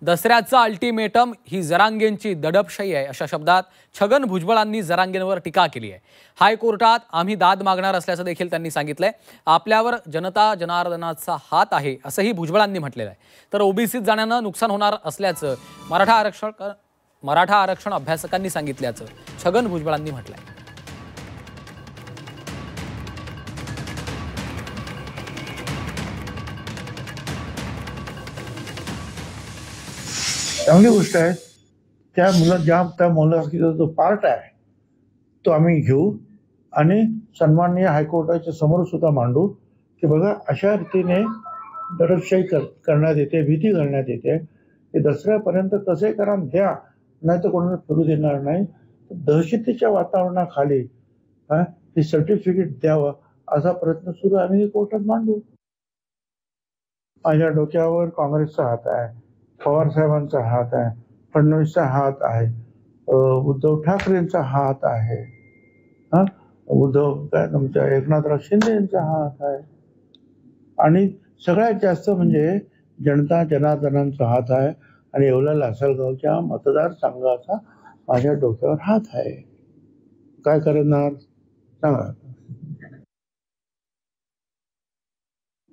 दसऱ्याचा अल्टिमेटम ही जरांगेंची दडपशाही आहे अशा शब्दात छगन भुजबळांनी जरांगेंवर टीका केली आहे। हायकोर्टात आम्ही दाद मागणार असल्याचं देखील त्यांनी सांगितलंय। आपल्यावर जनता जनार्दनाचा हात आहे असंही भुजबळांनी म्हटलेलं आहे। तर ओबीसीत जाण्यानं नुकसान होणार असल्याचं मराठा आरक्षण अभ्यासकांनी सांगितल्याचं छगन भुजबळांनी म्हटलंय। चांगली गोष्ट आहे। त्या मुलाचा जो पार्ट आहे तो आम्ही घेऊ आणि सन्माननीय हायकोर्टाच्या समोर सुद्धा मांडू की बघा अशा रीतीने दडपशाही करण्यात येते, भीती घालण्यात येते। हे दसऱ्यापर्यंत कसे करा द्या, नाही तर कोणाला फिरू देणार नाही। दहशतीच्या वातावरणाखाली हे सर्टिफिकेट द्यावं असा प्रयत्न सुरू आम्ही कोर्टात मांडू। माझ्या डोक्यावर काँग्रेसचा हात आहे, पवार साहेबांचा हात आहे, फडणवीसचा हात आहे, उद्धव ठाकरेंचा हात आहे, तुमच्या एकनाथराव शिंदे यांचा हात आहे आणि सगळ्यात जास्त म्हणजे जनता जनार्दनांचा हात आहे आणि येवला लासलगावच्या मतदारसंघाचा माझ्या डोक्यावर हात आहे। काय करणार सांगा।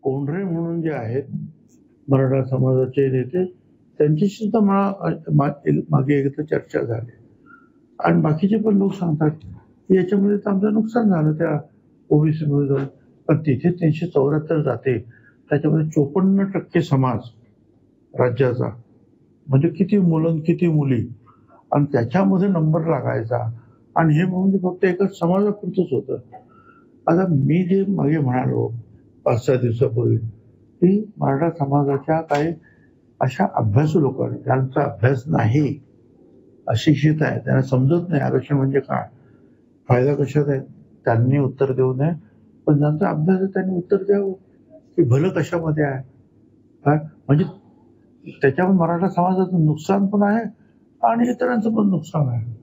कोंढरे म्हणून जे आहेत मराठा समाजाचे नेते, त्यांची सुद्धा मला मागे एकदा चर्चा झाली आणि बाकीचे पण लोक सांगतात की याच्यामध्ये तर आमचं नुकसान झालं त्या ओबीसी मध्ये जाऊन, पण तिथे 374 जाते, त्याच्यामध्ये 54% समाज राज्याचा, म्हणजे किती मुलं किती मुली, आणि त्याच्यामध्ये नंबर लागायचा आणि हे म्हणजे फक्त एकच समाजापुरतंच होतं। आता मी जे मागे म्हणालो 5-6 दिवसापूर्वी की मराठा समाजाच्या काही अशा अभ्यासू लोक ज्यांचा अभ्यास नाही, अशिक्षित आहे, त्यांना समजत नाही आरक्षण म्हणजे काय, फायदा कशात आहे, त्यांनी उत्तर देऊ नये, पण ज्यांचा अभ्यास आहे त्यांनी उत्तर द्यावं की भलं कशामध्ये आहे। म्हणजे त्याच्यामुळे मराठा समाजाचं नुकसान पण आहे आणि इतरांचं पण नुकसान आहे।